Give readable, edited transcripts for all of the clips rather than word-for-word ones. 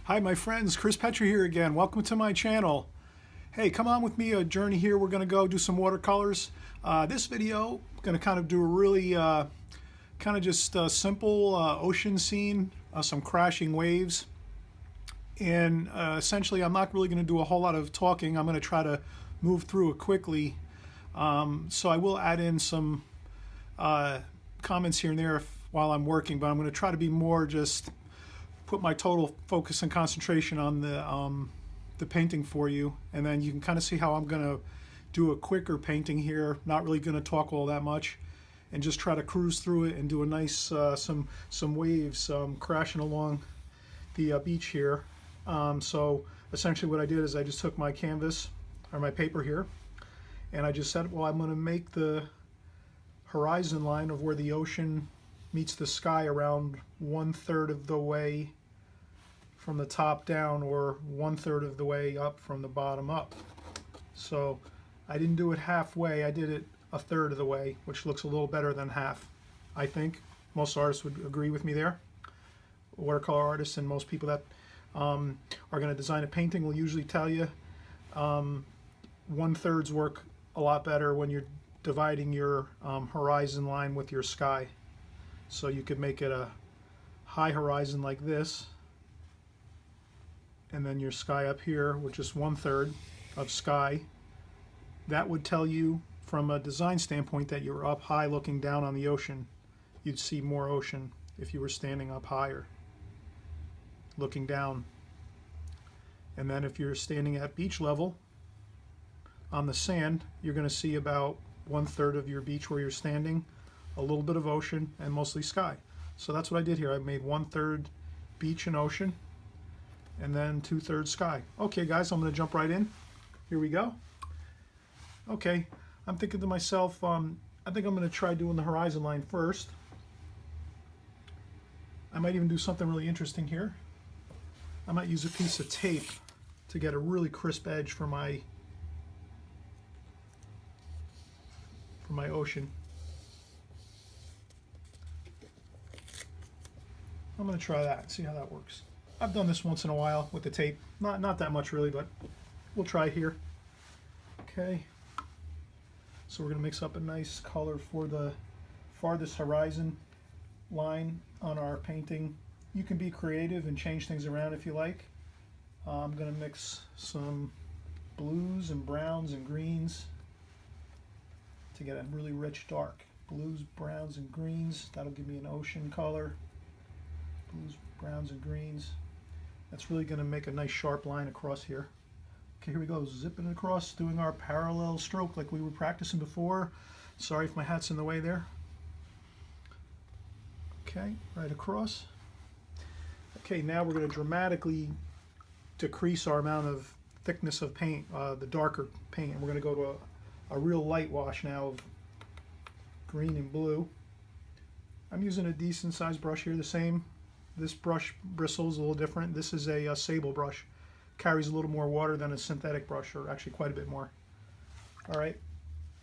Hi my friends, Chris Petri here again. Welcome to my channel. Hey, come on with me a journey here. We're going to go do some watercolors. This video, I'm going to kind of do a really kind of just simple ocean scene, some crashing waves. And essentially I'm not really going to do a whole lot of talking. I'm going to try to move through it quickly. So I will add in some comments here and there while I'm working, but I'm going to try to be more just put my total focus and concentration on the painting for you, and then you can kind of see how I'm going to do a quicker painting here. Not really going to talk all that much, and just try to cruise through it and do a nice some waves crashing along the beach here. So essentially, what I did is I just took my canvas or my paper here, and I just said, well, I'm going to make the horizon line of where the ocean meets the sky around 1/3 of the way from the top down, or 1/3 of the way up from the bottom up. So I didn't do it halfway, I did it 1/3 of the way, which looks a little better than half. I think most artists would agree with me there. Watercolor artists and most people that are going to design a painting will usually tell you 1/3s work a lot better when you're dividing your horizon line with your sky. So you could make it a high horizon like this, and then your sky up here, which is 1/3 of sky. That would tell you from a design standpoint that you're up high looking down on the ocean. You'd see more ocean if you were standing up higher looking down. And then if you're standing at beach level on the sand, you're going to see about 1/3 of your beach where you're standing, a little bit of ocean, and mostly sky. So that's what I did here. I made 1/3 beach and ocean, and then 2/3 sky. Okay guys, I'm going to jump right in. Here we go. Okay, I'm thinking to myself, I think I'm going to try doing the horizon line first. I might even do something really interesting here. I might use a piece of tape to get a really crisp edge for my ocean. I'm going to try that, see how that works. I've done this once in a while with the tape. Not that much really, but we'll try here. Okay. So we're going to mix up a nice color for the farthest horizon line on our painting. You can be creative and change things around if you like. I'm going to mix some blues and browns and greens to get a really rich dark. Blues, browns, and greens. That'll give me an ocean color. Blues, browns, and greens. That's really going to make a nice sharp line across here. Okay, here we go, zipping it across, doing our parallel stroke like we were practicing before. Sorry if my hat's in the way there. Okay, right across. Okay, now we're going to dramatically decrease our amount of thickness of paint, the darker paint, and we're going to go to a real light wash now of green and blue. I'm using a decent sized brush here, the same. This brush bristles a little different. This is a Sable brush. Carries a little more water than a synthetic brush, or actually quite a bit more. All right,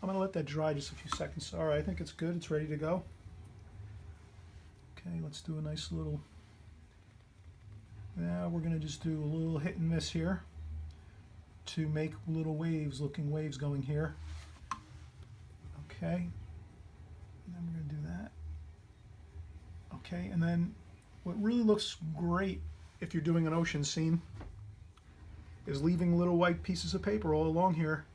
I'm gonna let that dry just a few seconds. All right, I think it's good, it's ready to go. Okay, let's do a nice little, now we're gonna just do a little hit and miss here to make little waves, looking waves going here. Okay, and then we're gonna do that. Okay, and then what really looks great if you're doing an ocean scene is leaving little white pieces of paper all along here.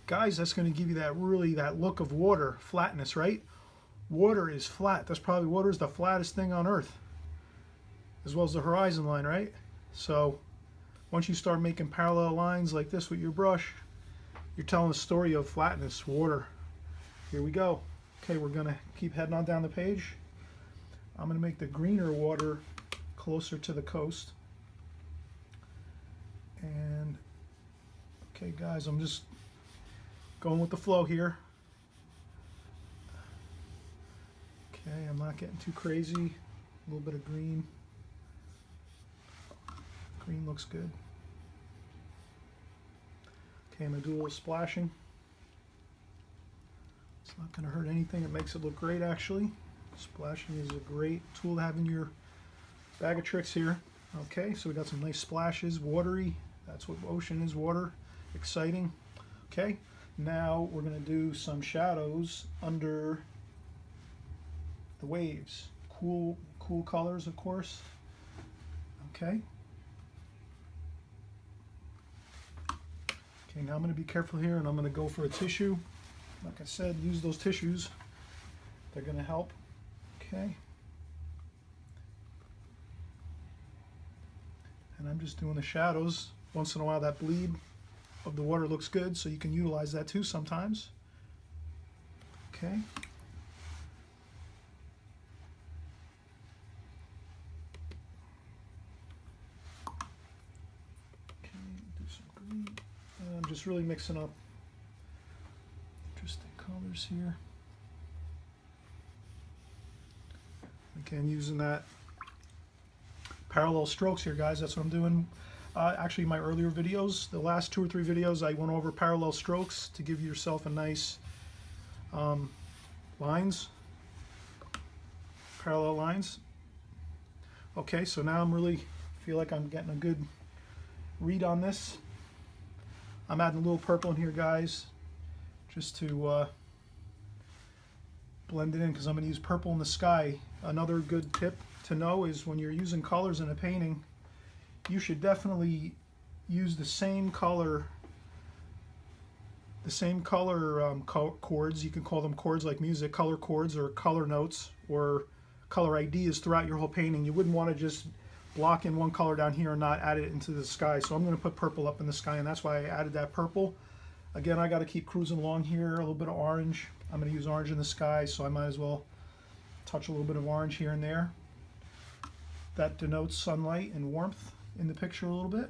Guys, that's going to give you that look of water, flatness, right? Water is flat. Water is the flattest thing on earth, as well as the horizon line, right? So once you start making parallel lines like this with your brush, you're telling a story of flatness, water. Here we go. Okay, we're going to keep heading on down the page. I'm going to make the greener water closer to the coast. And okay guys, I'm just going with the flow here. Okay, I'm not getting too crazy. A little bit of green. Green looks good. Okay, I'm going to do a little splashing. It's not going to hurt anything. It makes it look great actually. Splashing is a great tool to have in your bag of tricks here. Okay, so we got some nice splashes, watery. That's what ocean is, water. Exciting. Okay, now we're going to do some shadows under the waves. Cool colors, of course. Okay. Okay, now I'm going to be careful here, and I'm going to go for a tissue. Like I said, use those tissues. They're going to help. Okay. And I'm just doing the shadows. Once in a while that bleed of the water looks good, so you can utilize that too sometimes. Okay. Okay, do some green. And I'm just really mixing up interesting colors here. Again, using that parallel strokes here, guys. That's what I'm doing. Actually, my earlier videos, the last 2 or 3 videos, I went over parallel strokes to give yourself a nice lines, parallel lines. Okay, so now I'm really feel like I'm getting a good read on this. I'm adding a little purple in here, guys, just to blend it in, because I'm going to use purple in the sky. Another good tip to know is when you're using colors in a painting, you should definitely use the same color chords. You can call them chords like music, color chords or color notes or color ideas throughout your whole painting. You wouldn't want to just block in one color down here and not add it into the sky. So I'm going to put purple up in the sky, and that's why I added that purple. Again, I got to keep cruising along here. A little bit of orange. I'm going to use orange in the sky, so I might as well touch a little bit of orange here and there. That denotes sunlight and warmth in the picture a little bit.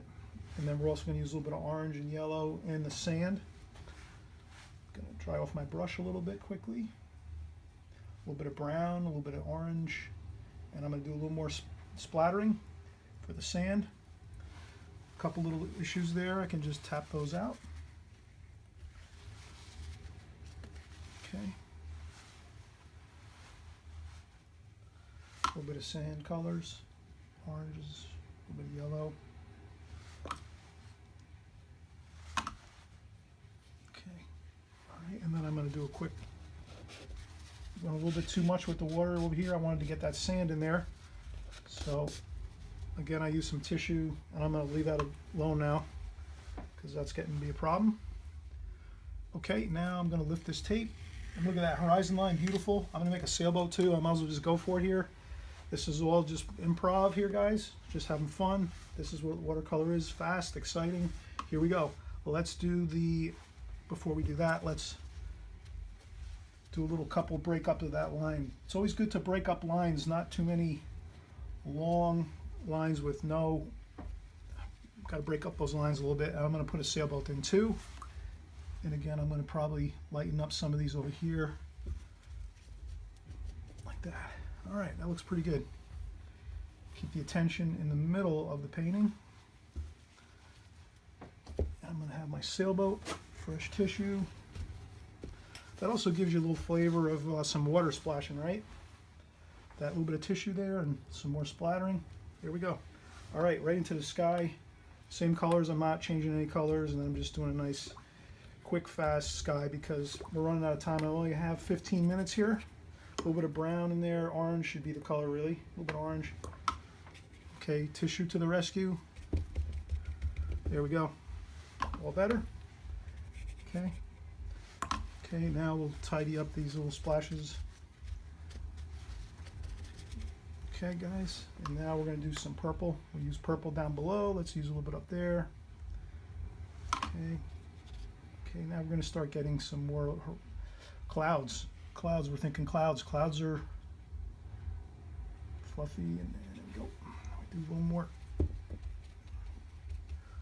And then we're also going to use a little bit of orange and yellow in the sand. I'm going to dry off my brush a little bit quickly. A little bit of brown, a little bit of orange, and I'm going to do a little more splattering for the sand. A couple little issues there, I can just tap those out. Okay. A little bit of sand colors, oranges, a little bit of yellow. Okay, all right, and then I'm going to do a quick, went a little bit too much with the water over here. I wanted to get that sand in there. So again, I use some tissue, and I'm going to leave that alone now because that's getting to be a problem. Okay, now I'm going to lift this tape. And look at that horizon line, beautiful. I'm going to make a sailboat too. I might as well just go for it here. This is all just improv here, guys. Just having fun. This is what watercolor is, fast, exciting. Here we go. Well, let's do the, before we do that, let's do a little couple break up of that line. It's always good to break up lines, not too many long lines with no, got to break up those lines a little bit. And I'm going to put a sailboat in too. And again, I'm going to probably lighten up some of these over here like that. All right, that looks pretty good. Keep the attention in the middle of the painting. I'm going to have my sailboat, fresh tissue. That also gives you a little flavor of some water splashing, right? That little bit of tissue there and some more splattering. Here we go. All right, right into the sky. Same colors, I'm not changing any colors, and then I'm just doing a nice quick fast sky because we're running out of time. I only have 15 minutes here. A little bit of brown in there. Orange should be the color, really. A little bit of orange. Okay, tissue to the rescue. There we go. All better. Okay. Okay, now we'll tidy up these little splashes. Okay, guys, and now we're going to do some purple. We'll use purple down below. Let's use a little bit up there. Okay. Okay, now we're going to start getting some more clouds. Clouds, we're thinking clouds. Clouds are fluffy, and there we go. Do one more.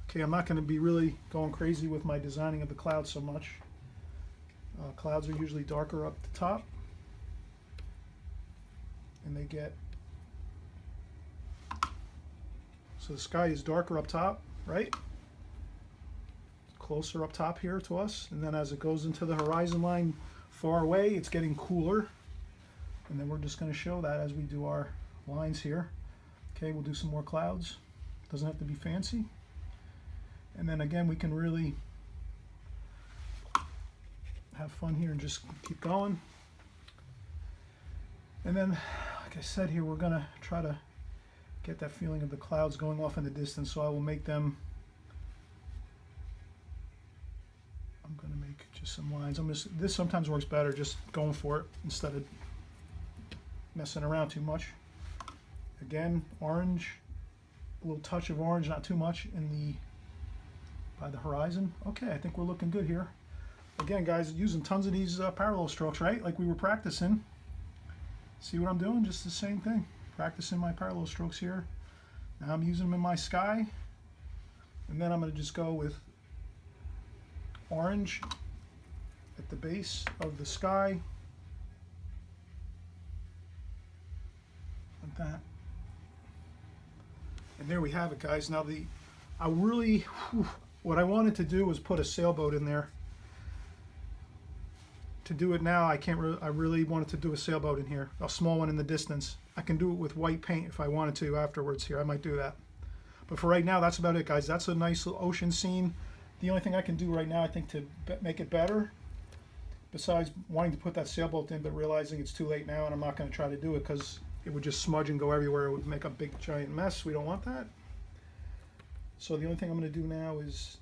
Okay, I'm not going to be really going crazy with my designing of the clouds so much. Clouds are usually darker up the top, and they get, so the sky is darker up top, right? Closer up top here to us, and then as it goes into the horizon line far away, it's getting cooler, and then we're just going to show that as we do our lines here. Okay, we'll do some more clouds. Doesn't have to be fancy. And then again, we can really have fun here and just keep going. And then, like I said here, we're gonna try to get that feeling of the clouds going off in the distance, so I will make them, I'm gonna make just some lines. This sometimes works better, just going for it instead of messing around too much. Again, orange, a little touch of orange, not too much by the horizon. Okay, I think we're looking good here. Again, guys, using tons of these parallel strokes, right? Like we were practicing. See what I'm doing? Just the same thing. Practicing my parallel strokes here. Now I'm using them in my sky. And then I'm going to just go with orange at the base of the sky. Like that. And there we have it, guys. Now what I wanted to do was put a sailboat in there. To do it now, I really wanted to do a sailboat in here, a small one in the distance. I can do it with white paint if I wanted to afterwards here. I might do that. But for right now, that's about it, guys. That's a nice little ocean scene. The only thing I can do right now, I think, to make it better, besides wanting to put that sailboat in, but realizing it's too late now and I'm not going to try to do it because it would just smudge and go everywhere. It would make a big giant mess. We don't want that. So the only thing I'm going to do now is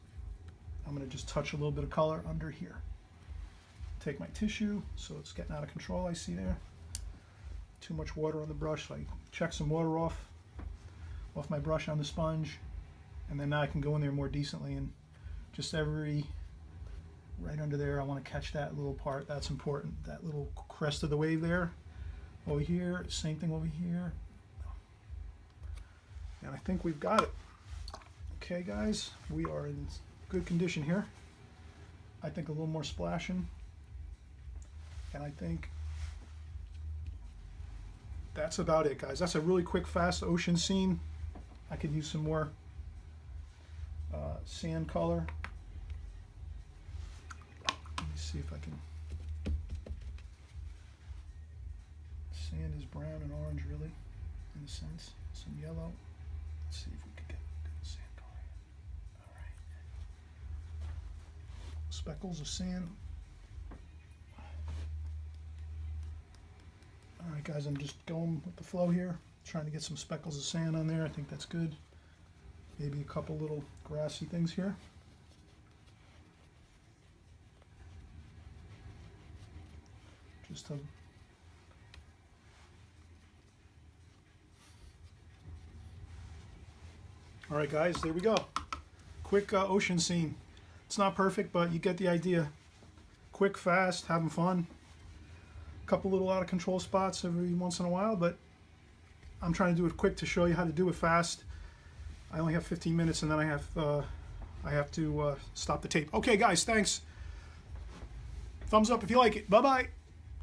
I'm going to just touch a little bit of color under here. Take my tissue, so it's getting out of control. I see there too much water on the brush, so I check some water off my brush on the sponge, and then now I can go in there more decently and just right under there, I want to catch that little part. That's important, that little crest of the wave there. Over here, same thing over here, and I think we've got it. Okay, guys, we are in good condition here. I think a little more splashing. And I think that's about it, guys. That's a really quick, fast ocean scene. I could use some more sand color. Let me see if I can. Sand is brown and orange, really, in a sense. Some yellow. Let's see if we can get good sand color. All right. Speckles of sand. Alright, guys, I'm just going with the flow here, trying to get some speckles of sand on there. I think that's good. Maybe a couple little grassy things here. Just to Alright, guys, there we go. Quick ocean scene. It's not perfect, but you get the idea. Quick, fast, having fun. Couple little out of control spots every once in a while, but I'm trying to do it quick to show you how to do it fast. I only have 15 minutes and then I have to stop the tape. Okay, guys, thanks. Thumbs up if you like it. Bye-bye.